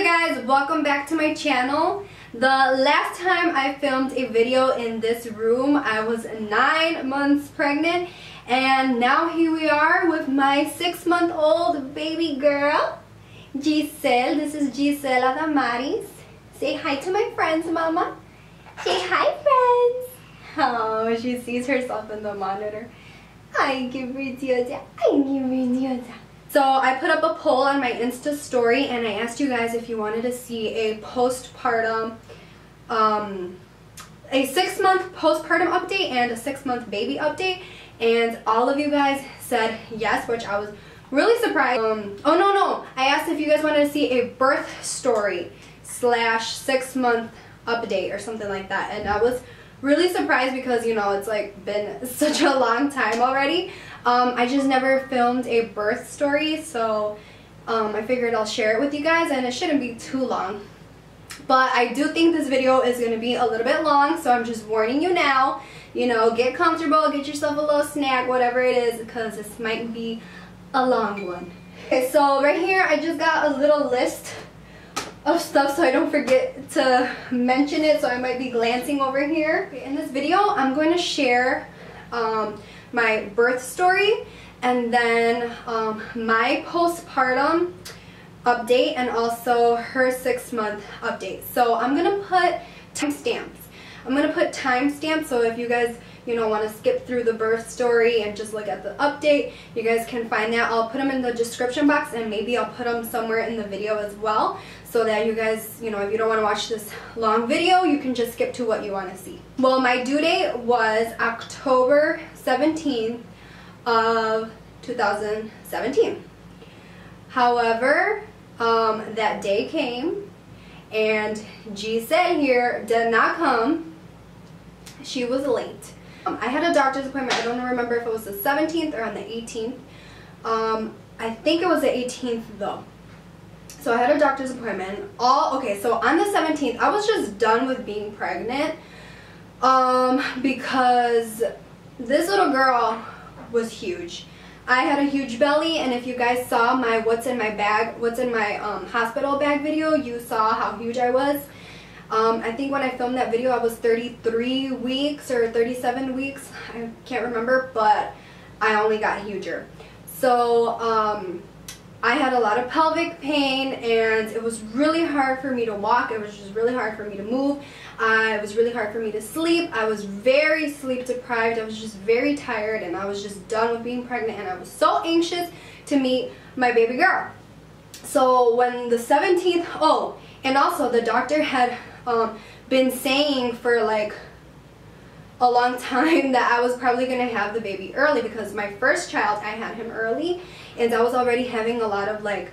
guys, welcome back to my channel. The last time I filmed a video in this room, I was 9 months pregnant, and now here we are with my 6-month-old baby girl, Giselle. This is Gisela Damaris. Say hi to my friends, Mama. Say hi, friends. Oh, she sees herself in the monitor. Ay, qué preciosa. Ay, qué preciosa. So I put up a poll on my Insta story and I asked you guys if you wanted to see a postpartum, a 6-month postpartum update and a 6-month baby update, and all of you guys said yes, which I was really surprised. I asked if you guys wanted to see a birth story / 6-month update or something like that, and I was really surprised because, you know, it's like been such a long time already. I just never filmed a birth story, so I figured I'll share it with you guys, and it shouldn't be too long. But I do think this video is going to be a little bit long, so I'm just warning you now. You know, get comfortable, get yourself a little snack, whatever it is, because this might be a long one. Okay, so right here I just got a little list of stuff so I don't forget to mention it, so I might be glancing over here. In this video I'm going to share my birth story and then my postpartum update and also her 6-month update. So I'm gonna put timestamps. So if you guys, you know, want to skip through the birth story and just look at the update, you guys can find that. I'll put them in the description box, and maybe I'll put them somewhere in the video as well, so that you guys, you know, if you don't want to watch this long video, you can just skip to what you want to see. Well, my due date was October 17th of 2017. However, that day came and Giselle here did not come. She was late. I had a doctor's appointment. I don't remember if it was the 17th or on the 18th. I think it was the 18th though. So I had a doctor's appointment. So on the 17th, I was just done with being pregnant because this little girl was huge. I had a huge belly, and if you guys saw my what's in my hospital bag video, you saw how huge I was. I think when I filmed that video I was 33 weeks or 37 weeks, I can't remember, but I only got huger. So I had a lot of pelvic pain, and it was really hard for me to walk. It was just really hard for me to move. It was really hard for me to sleep. I was very sleep deprived. I was just very tired, and I was just done with being pregnant, and I was so anxious to meet my baby girl. So when the 17th, and also the doctor had been saying for like a long time that I was probably going to have the baby early, because my first child, I had him early, and I was already having a lot of like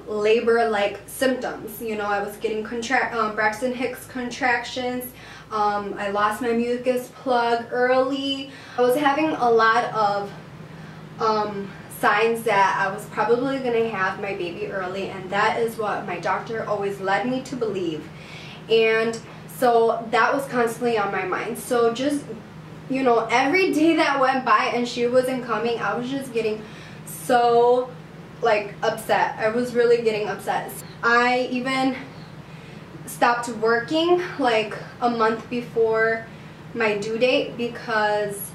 labor-like symptoms. You know, I was getting Braxton Hicks contractions. I lost my mucus plug early. I was having a lot of signs that I was probably going to have my baby early, and that is what my doctor always led me to believe. And so that was constantly on my mind. So just, you know, every day that went by and she wasn't coming, I was just getting so like upset. I was really getting upset. I even stopped working like a month before my due date because,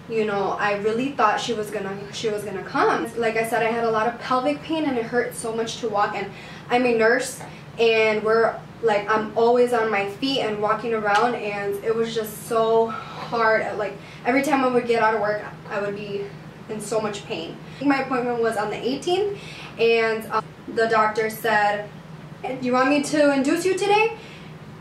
you know, I really thought she was gonna come. Like I said, I had a lot of pelvic pain and it hurt so much to walk, and I'm a nurse, and I'm always on my feet and walking around, and it was just so hard. Like every time I would get out of work, I would be in so much pain. My appointment was on the 18th, and the doctor said, "Do you want me to induce you today?"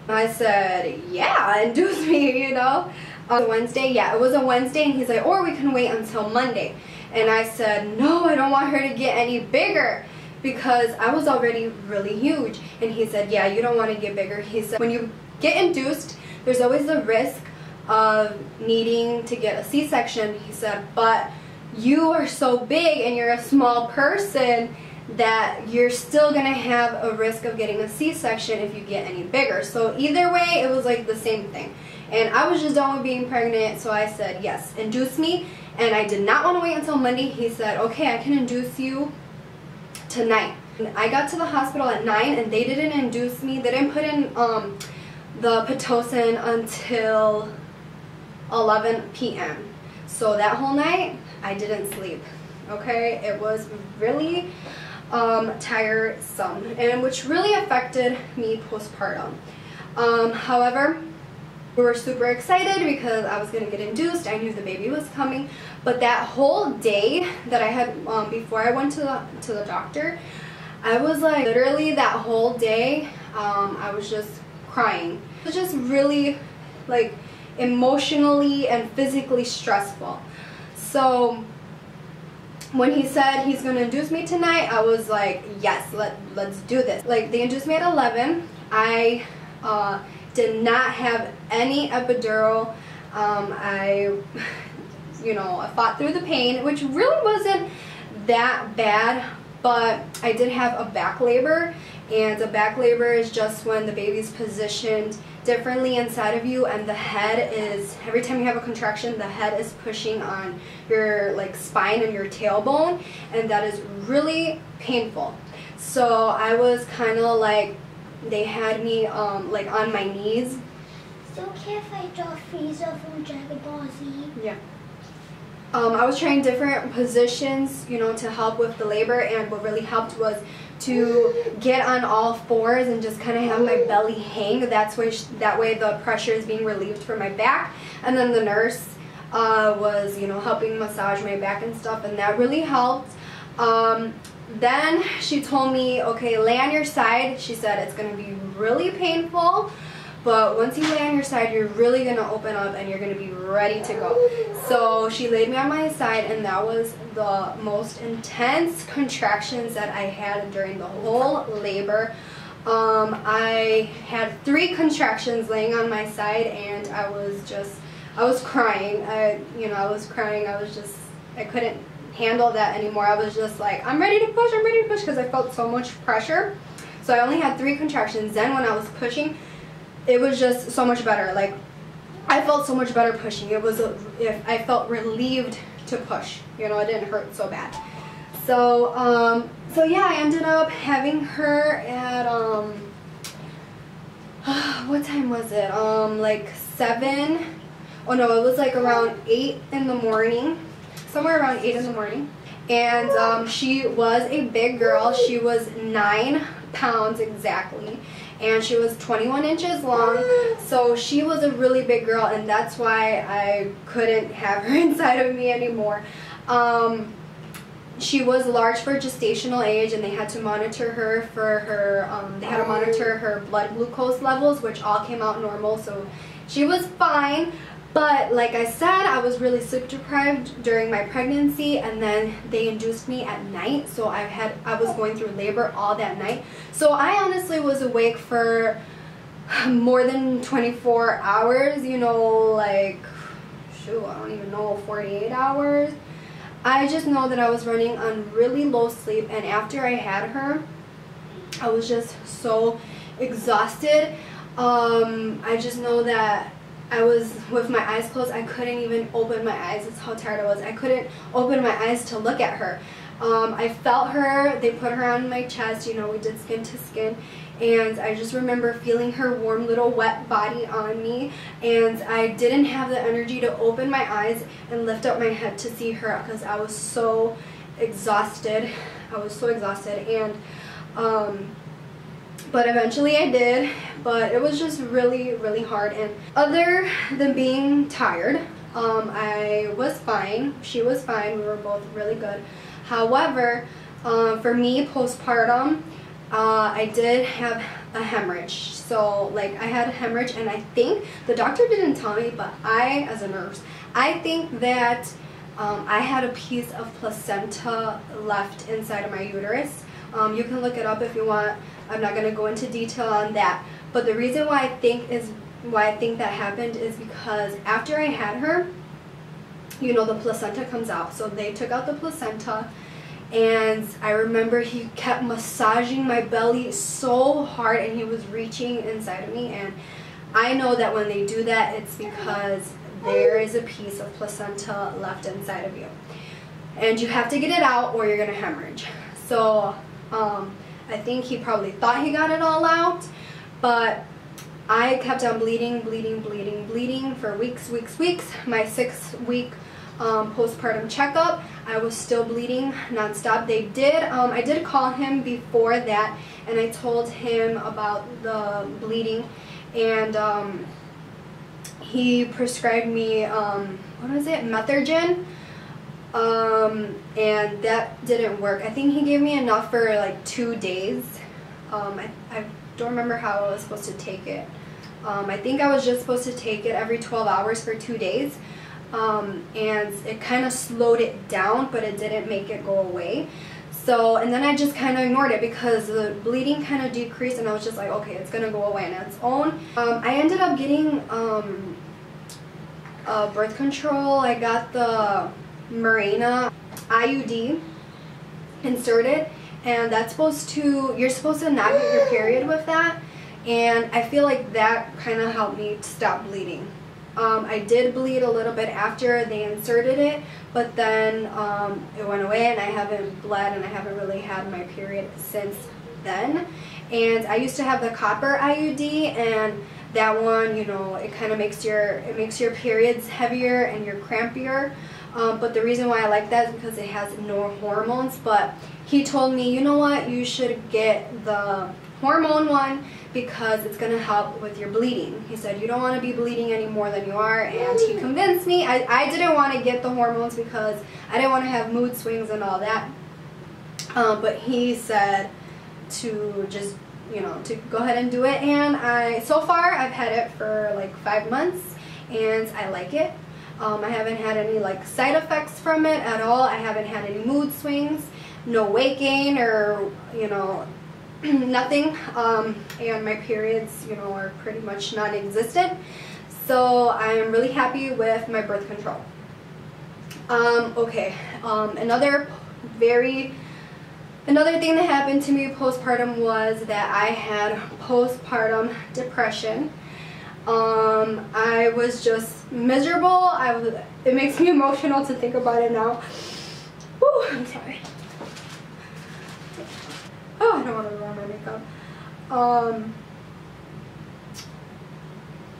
I said, "Yeah, induce me," you know. On Wednesday, yeah, it was a Wednesday, and he's like, "Or we can wait until Monday." And I said, "No, I don't want her to get any bigger," because I was already really huge. And he said, "Yeah, you don't want to get bigger." He said, "When you get induced, there's always the risk of needing to get a C-section." He said, "But you are so big and you're a small person that you're still going to have a risk of getting a C-section if you get any bigger." So either way, it was like the same thing. And I was just done with being pregnant, so I said, "Yes, induce me." And I did not want to wait until Monday. He said, "Okay, I can induce you tonight." I got to the hospital at 9 and they didn't induce me. They didn't put in the Pitocin until 11 p.m. So that whole night I didn't sleep. Okay, it was really tiresome, and which really affected me postpartum. However, we were super excited because I was going to get induced. I knew the baby was coming, but that whole day that I had before I went to the doctor, I was like, literally that whole day I was just crying. It was just really like emotionally and physically stressful. So when he said he's going to induce me tonight, I was like, yes, let's do this. Like, they induced me at 11. I did not have any epidural. I fought through the pain, which really wasn't that bad, but I did have a back labor, and a back labor is just when the baby's positioned differently inside of you, and the head is, every time you have a contraction, the head is pushing on your like spine and your tailbone, and that is really painful. So I was kind of like, they had me like on my knees. So okay if I draw Frieza from Dragon Ball Z? Yeah. I was trying different positions, to help with the labor, and what really helped was to get on all fours and just kind of have my belly hang. That way the pressure is being relieved from my back. And then the nurse was, helping massage my back and stuff, and that really helped. Then she told me, okay, lay on your side. She said it's going to be really painful, but once you lay on your side, you're really going to open up and you're going to be ready to go. So she laid me on my side, and that was the most intense contractions that I had during the whole labor. I had 3 contractions laying on my side, and I was crying. I was crying. I couldn't handle that anymore. I was just like, I'm ready to push, because I felt so much pressure. So I only had 3 contractions. Then when I was pushing, it was just so much better. Like, I felt so much better pushing. I felt relieved to push. It didn't hurt so bad. So yeah, I ended up having her at what time was it? Like 7. Oh no, it was like around 8 in the morning. Somewhere around 8 in the morning. And she was a big girl. She was 9 pounds exactly, and she was 21 inches long, so she was a really big girl, and that's why I couldn't have her inside of me anymore. She was large for gestational age, and they had to monitor her for her, monitor her blood glucose levels, which all came out normal, so she was fine. But like I said, I was really sleep deprived during my pregnancy, and then they induced me at night, so I was going through labor all that night. So I honestly was awake for more than 24 hours, like, shoot, I don't even know, 48 hours. I just know that I was running on really low sleep, and after I had her, I was just so exhausted. I just know that I was with my eyes closed. I couldn't even open my eyes. That's how tired I was. I couldn't open my eyes to look at her. I felt her. They put her on my chest. We did skin to skin. And I just remember feeling her warm little wet body on me. And I didn't have the energy to open my eyes and lift up my head to see her because I was so exhausted. And but eventually I did, but it was just really, really hard. And other than being tired, I was fine. She was fine. We were both really good. However, for me, postpartum, I did have a hemorrhage. So, like, I had a hemorrhage, and I think, the doctor didn't tell me, but I, as a nurse, I think that I had a piece of placenta left inside of my uterus. You can look it up if you want. I'm not going to go into detail on that. But the reason why I think that happened is because after I had her, the placenta comes out. So they took out the placenta, and I remember he kept massaging my belly so hard, and he was reaching inside of me. And I know that when they do that, it's because there is a piece of placenta left inside of you. And you have to get it out or you're going to hemorrhage. So I think he probably thought he got it all out, but I kept on bleeding for weeks. My 6-week postpartum checkup, I was still bleeding nonstop. I did call him before that, and I told him about the bleeding, and he prescribed me what was it, Methergin, and that didn't work. I think he gave me enough for like 2 days. I don't remember how I was supposed to take it. I think I was just supposed to take it every 12 hours for 2 days, and it kind of slowed it down, but it didn't make it go away. So, and then I just kind of ignored it because the bleeding kind of decreased, and I was just like, okay, it's gonna go away on its own. I ended up getting birth control. I got the Mirena IUD inserted, and that's you're supposed to not get your period with that, and I feel like that kind of helped me stop bleeding. I did bleed a little bit after they inserted it, but then it went away, and I haven't bled, and I haven't really had my period since then. And I used to have the copper IUD, and that one, you know, it kind of makes your periods heavier and you're crampier. But the reason why I like that is because it has no hormones. But he told me, you know what, you should get the hormone one because it's going to help with your bleeding. He said you don't want to be bleeding any more than you are, and he convinced me. I didn't want to get the hormones because I didn't want to have mood swings and all that. But he said to just, you know, to go ahead and do it, and so far I've had it for like 5 months, and I like it. I haven't had any like side effects from it at all. I haven't had any mood swings, no weight gain, or, you know, nothing. And my periods, you know, are pretty much non-existent. So I am really happy with my birth control. Okay, another thing that happened to me postpartum was that I had postpartum depression. I was just miserable. It makes me emotional to think about it now. Whew, I'm sorry. Oh, I don't want to ruin my makeup.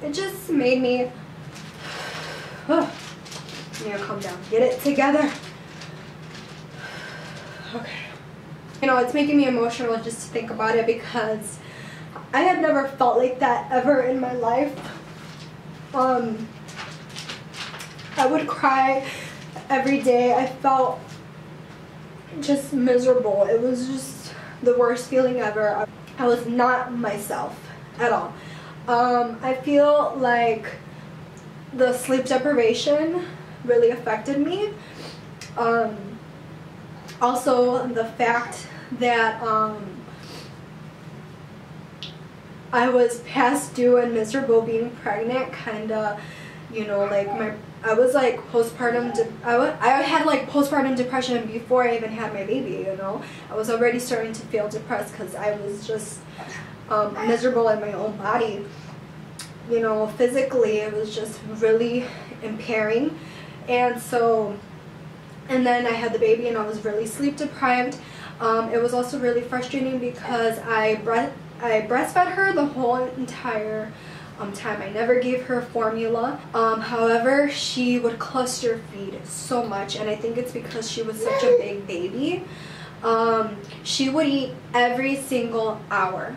It just made me, I need to calm down, get it together. Okay. You know, it's making me emotional just to think about it because I had never felt like that ever in my life. I would cry every day. I felt just miserable. It was just the worst feeling ever. I was not myself at all. I feel like the sleep deprivation really affected me. Also, the fact that I was past due and miserable being pregnant kind of, you know, like I was like postpartum, I had like postpartum depression before I even had my baby, you know. I was already starting to feel depressed because I was just miserable in my own body. You know, physically it was just really impairing. And so, and then I had the baby and I was really sleep deprived. It was also really frustrating because I breastfed her the whole entire time. I never gave her formula. However, she would cluster feed so much, and I think it's because she was such a big baby. She would eat every single hour.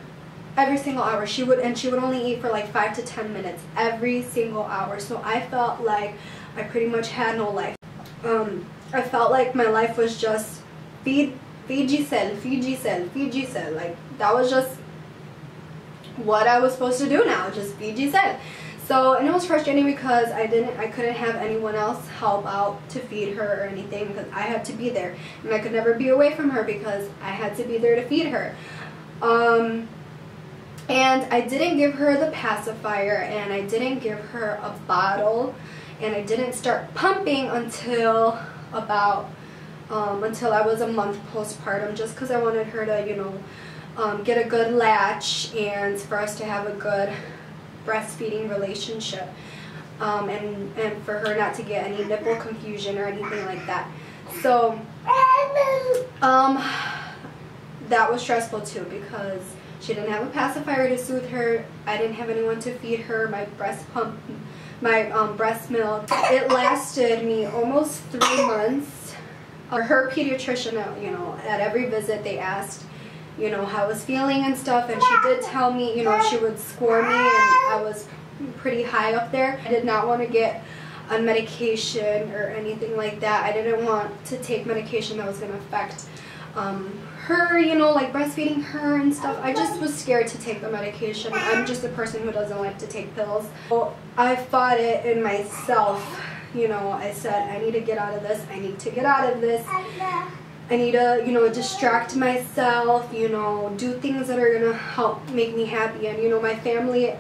Every single hour. She would only eat for like 5 to 10 minutes every single hour. So I felt like I pretty much had no life. I felt like my life was just feed Giselle. Like that was just what I was supposed to do now, just feed Giselle. So, and it was frustrating because I couldn't have anyone else help out to feed her or anything because I had to be there, and I could never be away from her because I had to be there to feed her. And I didn't give her the pacifier, and I didn't give her a bottle, and I didn't start pumping until about until I was a month postpartum, just because I wanted her to, you know, get a good latch and for us to have a good breastfeeding relationship, and for her not to get any nipple confusion or anything like that. So that was stressful too, because she didn't have a pacifier to soothe her. I didn't have anyone to feed her my breast milk. It lasted me almost 3 months. Her pediatrician, you know, at every visit they asked, you know, how I was feeling and stuff, and she did tell me, you know, she would score me, and I was pretty high up there. I did not want to get on medication or anything like that. I didn't want to take medication that was going to affect her, you know, like breastfeeding her and stuff. I just was scared to take the medication. I'm just a person who doesn't like to take pills. So I fought it in myself. You know, I said, I need to get out of this. I need to get out of this. I need to, you know, distract myself, you know, do things that are going to help make me happy. And, you know, my family,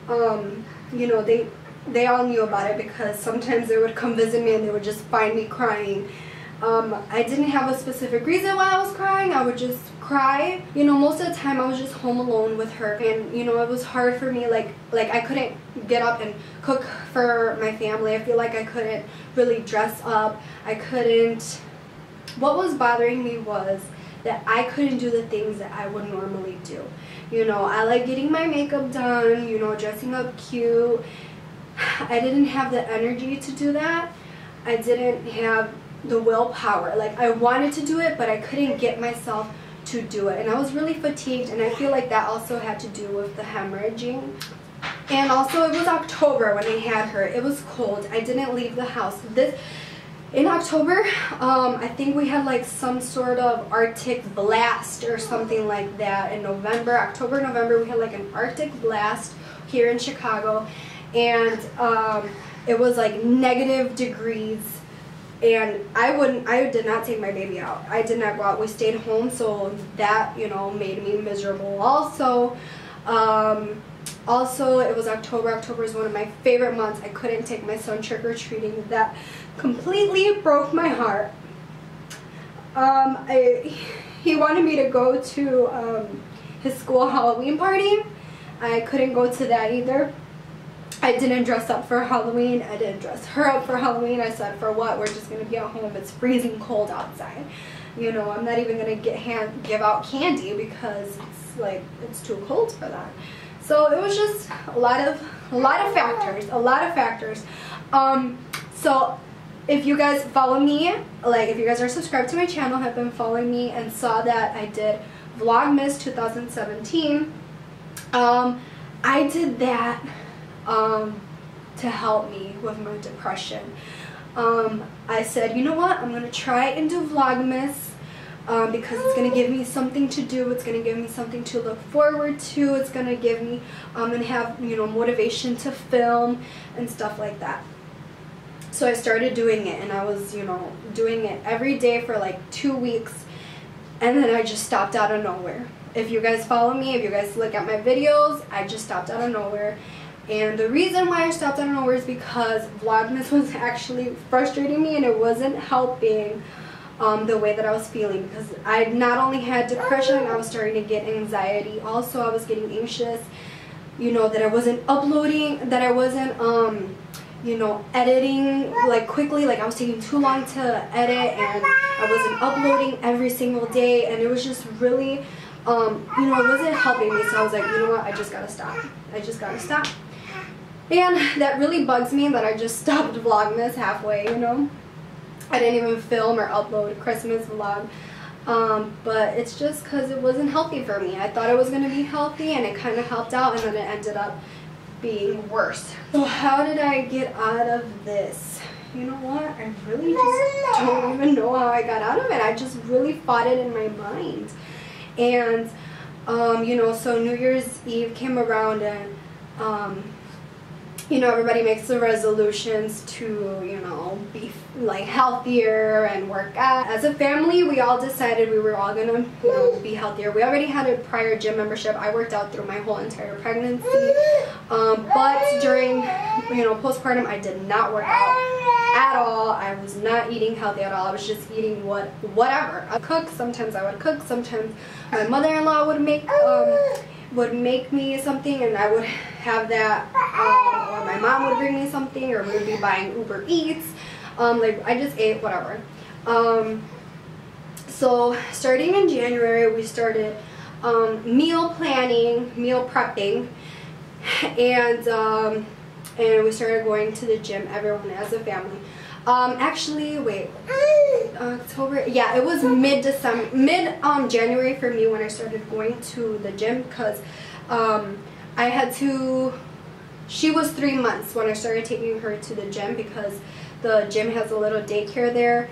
you know, they all knew about it, because sometimes they would come visit me and they would just find me crying. I didn't have a specific reason why I was crying. I would just cry. You know, most of the time I was just home alone with her, and you know, it was hard for me. Like I couldn't get up and cook for my family. I feel like I couldn't really dress up. I couldn't. What was bothering me was that I couldn't do the things that I would normally do. You know, I like getting my makeup done, you know, dressing up cute. I didn't have the energy to do that. I didn't have the willpower. Like, I wanted to do it, but I couldn't get myself to do it. And I was really fatigued, and I feel like that also had to do with the hemorrhaging. And also, it was October when I had her. It was cold. I didn't leave the house. In October, I think we had like some sort of Arctic blast or something like that. In November, October, November, we had like an Arctic blast here in Chicago. And it was like negative degrees, and I did not take my baby out. I did not go out. We stayed home, so that, you know, made me miserable. Also, it was October. October is one of my favorite months. I couldn't take my son trick-or-treating. That completely broke my heart. He wanted me to go to his school Halloween party. I couldn't go to that either. I didn't dress up for Halloween. I didn't dress her up for Halloween. I said, for what? We're just going to be at home. It's freezing cold outside. You know, I'm not even going to give out candy because it's like, it's too cold for that. So it was just a lot of factors. So if you guys follow me, like if you guys are subscribed to my channel, have been following me and saw that I did Vlogmas 2017, I did that to help me with my depression. I said, you know what, I'm going to try and do Vlogmas because it's going to give me something to do, it's going to give me something to look forward to, it's going to give me and have, you know, motivation to film and stuff like that. So I started doing it, and I was, you know, doing it every day for like 2 weeks, and then I just stopped out of nowhere. If you guys follow me, if you guys look at my videos, I just stopped out of nowhere. And the reason why I stopped out of nowhere is because Vlogmas was actually frustrating me, and it wasn't helping the way that I was feeling, because I not only had depression, I was starting to get anxiety. Also, I was getting anxious, you know, that I wasn't uploading, that I wasn't, you know, editing like quickly, like I was taking too long to edit, and I wasn't uploading every single day, and it was just really, you know, it wasn't helping me. So I was like, you know what, I just gotta stop. I just gotta stop. And that really bugs me that I just stopped Vlogmas halfway, you know. I didn't even film or upload a Christmas vlog. But it's just because it wasn't healthy for me. I thought it was going to be healthy, and it kind of helped out, and then it ended up being worse. So how did I get out of this? You know what? I really just don't even know how I got out of it. I just really fought it in my mind. And, you know, so New Year's Eve came around, and, you know, everybody makes the resolutions to, you know, be like healthier and work out. As a family, we all decided we were all gonna, you know, be healthier. We already had a prior gym membership. I worked out through my whole entire pregnancy. But during, you know, postpartum, I did not work out at all. I was not eating healthy at all. I was just eating whatever. I cooked. Sometimes I would cook. Sometimes my mother-in-law would make me something, and I would have that, or my mom would bring me something, or we would be buying Uber Eats. Like, I just ate whatever. So starting in January, we started meal planning, meal prepping, and we started going to the gym, everyone as a family. Actually, wait, October, yeah, it was mid-January for me when I started going to the gym, because I had to, she was 3 months when I started taking her to the gym, because the gym has a little daycare there,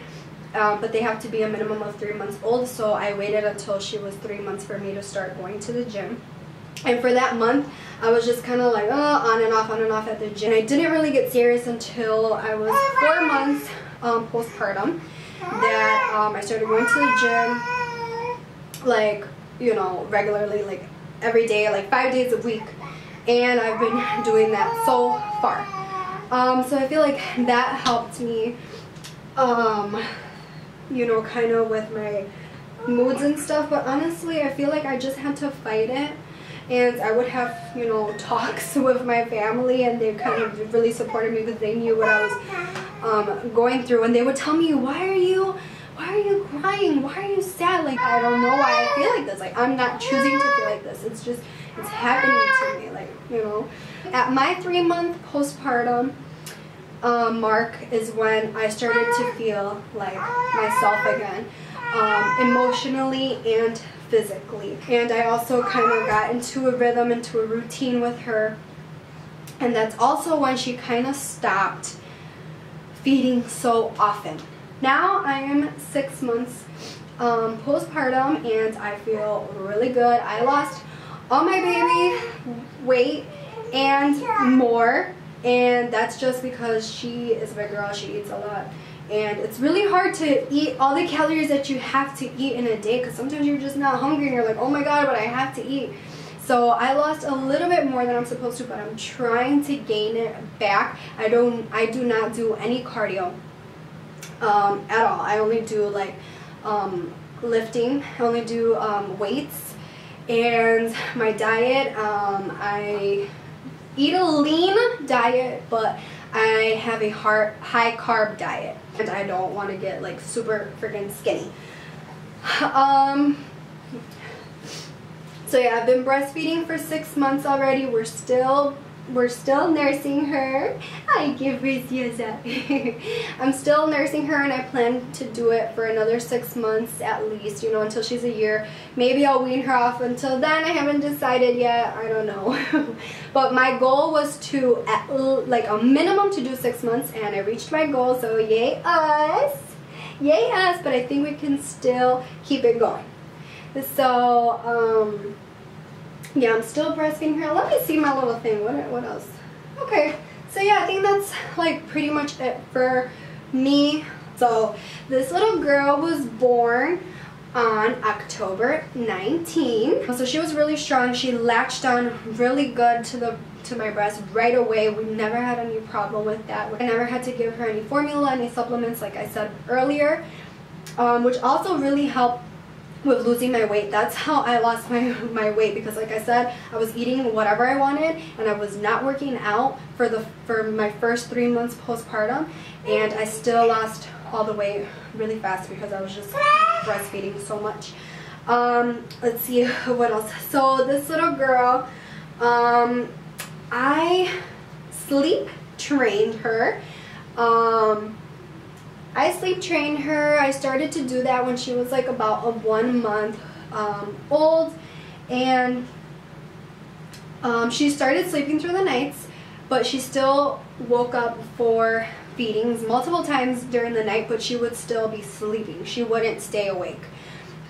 but they have to be a minimum of 3 months old, so I waited until she was 3 months for me to start going to the gym. And for that month, I was just kind of like on and off at the gym. I didn't really get serious until I was 4 months postpartum that I started going to the gym, like, you know, regularly, like every day, like 5 days a week. And I've been doing that so far. So I feel like that helped me, you know, kind of with my moods and stuff. But honestly, I feel like I just had to fight it. And I would have, you know, talks with my family, and they kind of really supported me because they knew what I was going through. And they would tell me, why are you crying? Why are you sad? Like, I don't know why I feel like this. Like, I'm not choosing to feel like this. It's just, it's happening to me. Like, you know. At my 3-month postpartum mark is when I started to feel like myself again, emotionally and physically. And I also kind of got into a rhythm, into a routine with her, and that's also when she kind of stopped feeding so often. Now I am 6 months postpartum, and I feel really good. I lost all my baby weight and more, and that's just because she is a big girl. She eats a lot. And it's really hard to eat all the calories that you have to eat in a day, because sometimes you're just not hungry and you're like, oh my god, but I have to eat. So I lost a little bit more than I'm supposed to, but I'm trying to gain it back. I do not do any cardio at all. I only do like lifting. I only do weights. And my diet, I eat a lean diet, but I have a high carb diet, and I don't want to get like super freaking skinny. So yeah, I've been breastfeeding for 6 months already. We're still nursing her. I give I'm still nursing her, and I plan to do it for another 6 months at least, you know, until she's a year. Maybe I'll wean her off until then. I haven't decided yet. I don't know. But my goal was to, like a minimum, to do 6 months, and I reached my goal, so yay us. Yay us, but I think we can still keep it going. So, yeah, I'm still breastfeeding her. Let me see my little thing. What else? Okay, so yeah, I think that's like pretty much it for me. So this little girl was born on October 19. So she was really strong. She latched on really good to my breast right away. We never had any problem with that. I never had to give her any formula, any supplements, like I said earlier, which also really helped with losing my weight. That's how I lost my weight, because like I said, I was eating whatever I wanted, and I was not working out for my first 3 months postpartum, and I still lost all the weight really fast because I was just breastfeeding so much. Let's see what else. So this little girl, I sleep trained her. I sleep trained her. I started to do that when she was like about 1 month old, and she started sleeping through the nights, but she still woke up for feedings multiple times during the night, but she would still be sleeping. She wouldn't stay awake.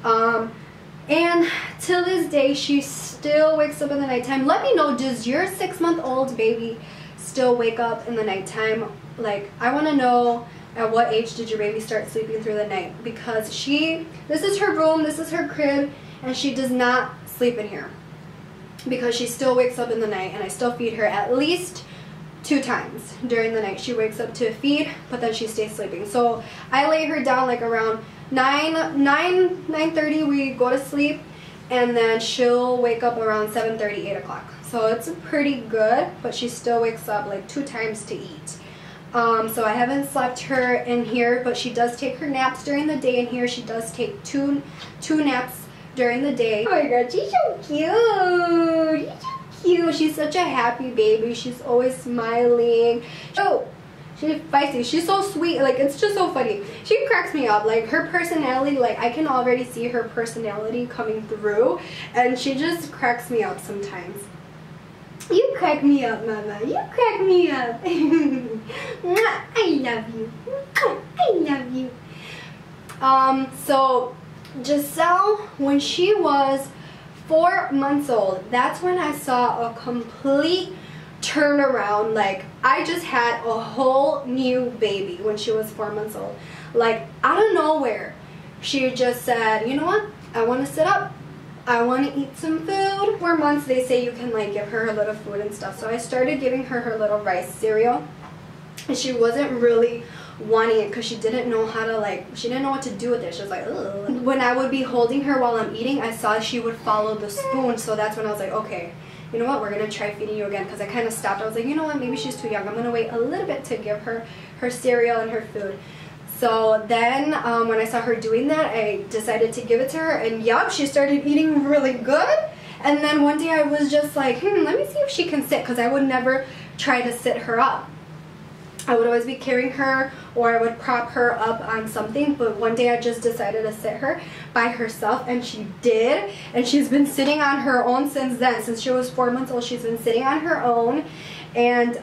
And till this day, she still wakes up in the nighttime. Let me know, does your 6-month-old baby still wake up in the nighttime? Like, I want to know, at what age did your baby start sleeping through the night? Because this is her room, this is her crib, and she does not sleep in here, because she still wakes up in the night, and I still feed her at least 2 times during the night. She wakes up to feed, but then she stays sleeping. So I lay her down like around 9:30 we go to sleep, and then she'll wake up around 7:30, 8 o'clock. So it's pretty good, but she still wakes up like 2 times to eat. So I haven't slept her in here, but she does take her naps during the day in here. She does take two naps during the day. Oh my god, she's so cute. She's so cute. She's such a happy baby. She's always smiling. Oh, she's feisty. She's so sweet. Like, it's just so funny. She cracks me up. Like, her personality, like, I can already see her personality coming through, and she just cracks me up sometimes. You crack me up, Mama. You crack me up. I love you. I love you. So Giselle, when she was 4 months old, that's when I saw a complete turnaround. Like, I just had a whole new baby when she was 4 months old. Like, out of nowhere, she just said, you know what? I want to sit up. I want to eat some food. 4 months, they say you can like give her a little food and stuff. So I started giving her her little rice cereal, and she wasn't really wanting it because she didn't know how to, like, she didn't know what to do with it. She was like, ugh. When I would be holding her while I'm eating, I saw she would follow the spoon. So that's when I was like, okay, you know what, we're gonna try feeding you again, because I kind of stopped. I was like, you know what, maybe she's too young. I'm gonna wait a little bit to give her her cereal and her food. So then when I saw her doing that, I decided to give it to her, and yup, she started eating really good. And then one day I was just like, let me see if she can sit, because I would never try to sit her up. I would always be carrying her, or I would prop her up on something, but one day I just decided to sit her by herself, and she did. And she's been sitting on her own since then. Since she was 4 months old, she's been sitting on her own. And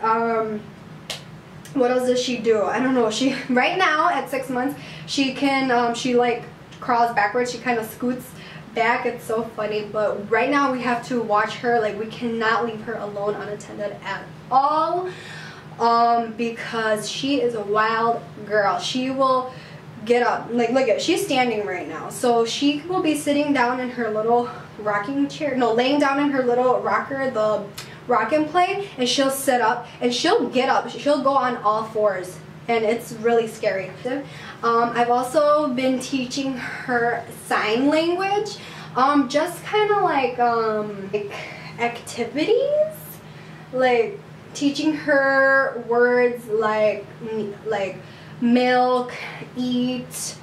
what else does she do? I don't know. She, right now at 6 months, she can, she like crawls backwards. She kind of scoots back. It's so funny. But right now we have to watch her. Like, we cannot leave her alone unattended at all. Because she is a wild girl. She will get up. Like, look at, she's standing right now. So she will be sitting down in her little rocking chair. No, laying down in her little rocker, the rock and play, and she'll sit up and she'll get up. She'll go on all fours, and it's really scary. I've also been teaching her sign language, just kind of like activities, like teaching her words like milk, eat,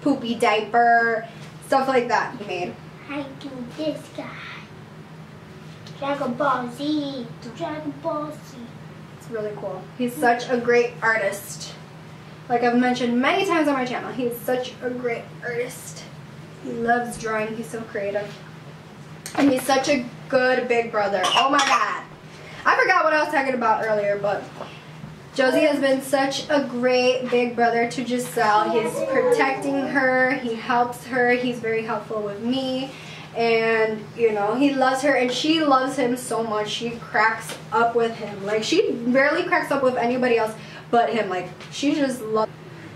poopy diaper, stuff like that. I do this guy. Dragon Ball Z. Dragon Ball Z. It's really cool. He's such a great artist. Like I've mentioned many times on my channel, he's such a great artist. He loves drawing. He's so creative. And he's such a good big brother. Oh my god. I forgot what I was talking about earlier, but Josie has been such a great big brother to Giselle. He's protecting her. He helps her. He's very helpful with me. And, you know, he loves her, and she loves him so much. She cracks up with him. Like, she rarely cracks up with anybody else but him. Like, she just loves.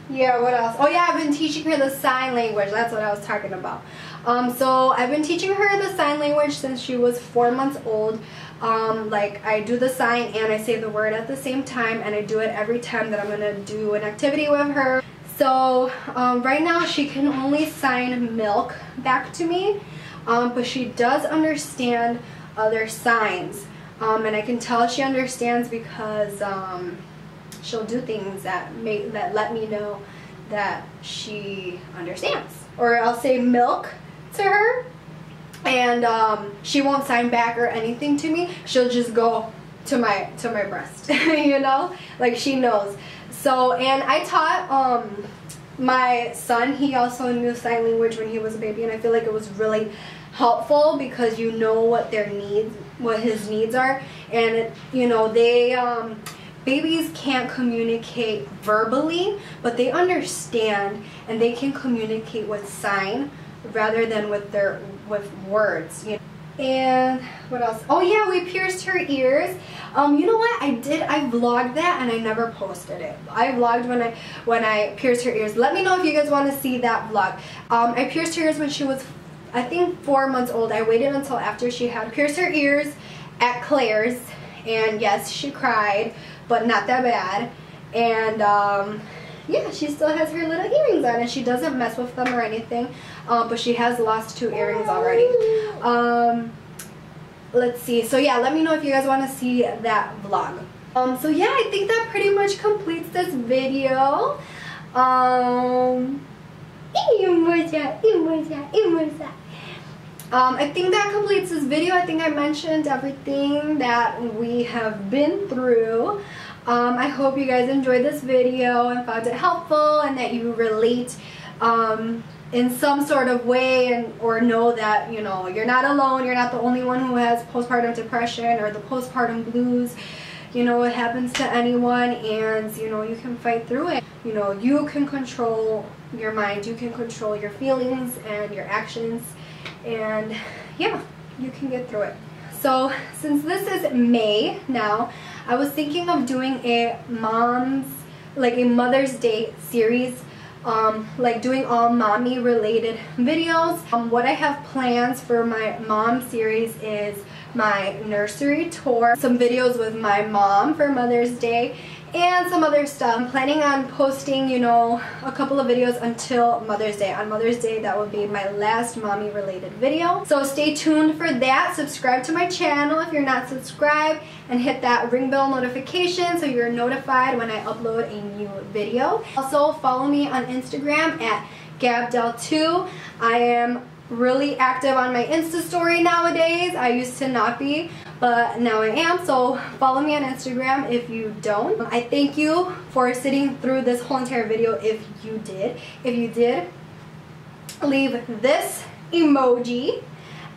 Yeah, what else? Oh yeah, I've been teaching her the sign language. That's what I was talking about. So I've been teaching her the sign language since she was 4 months old. Like, I do the sign and I say the word at the same time, and I do it every time that I'm gonna do an activity with her. So right now she can only sign milk back to me. But she does understand other signs, and I can tell she understands because she'll do things that let me know that she understands. Or I'll say milk to her, and she won't sign back or anything to me. She'll just go to my breast, you know, like she knows. So, and I taught my son, he also knew sign language when he was a baby, and I feel like it was really helpful because you know what their needs, what his needs are. And it, you know, they babies can't communicate verbally, but they understand, and they can communicate with sign rather than with words, you know. And what else? Oh yeah, we pierced her ears. You know what? I vlogged that, and I never posted it. I vlogged when I pierced her ears. Let me know if you guys want to see that vlog. I pierced her ears when she was, I think, 4 months old. I waited until after she had pierced her ears at Claire's, and yes, she cried, but not that bad. And yeah, she still has her little earrings on, and she doesn't mess with them or anything. But she has lost 2 earrings already. Let's see. So yeah, let me know if you guys want to see that vlog. So yeah, I think that pretty much completes this video. I think that completes this video. I think I mentioned everything that we have been through. I hope you guys enjoyed this video and found it helpful, and that you relate in some sort of way, or know that, you know, you're not alone. You're not the only one who has postpartum depression or the postpartum blues. You know, it happens to anyone, and you know, you can fight through it. You know, you can control your mind, you can control your feelings and your actions, and yeah, you can get through it. So since this is May now, I was thinking of doing a Mother's Day series, like doing all mommy related videos. What I have plans for my mom series is my nursery tour, some videos with my mom for Mother's Day, and some other stuff. I'm planning on posting, you know, a couple of videos until Mother's Day. On Mother's Day, that will be my last mommy related video. So stay tuned for that. Subscribe to my channel if you're not subscribed, and hit that ring bell notification so you're notified when I upload a new video. Also follow me on Instagram at gabdel2. I am really active on my Insta story nowadays. I used to not be, but now I am, so follow me on Instagram if you don't. I thank you for sitting through this whole entire video if you did. If you did, leave this emoji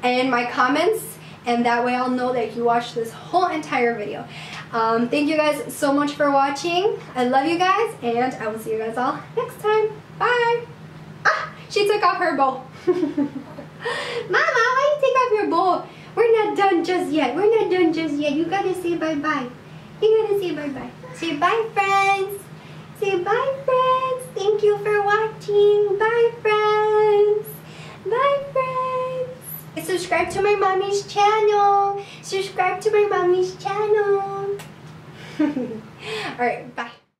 in my comments, and that way I'll know that you watched this whole entire video. Thank you guys so much for watching. I love you guys, and I will see you guys all next time. Bye! Ah! She took off her bow. Mama, why you take off your bow? We're not done just yet. We're not done just yet. You gotta say bye-bye. You gotta say bye-bye. Say bye, friends. Say bye, friends. Thank you for watching. Bye, friends. Bye, friends. Subscribe to my mommy's channel. Subscribe to my mommy's channel. Alright, bye.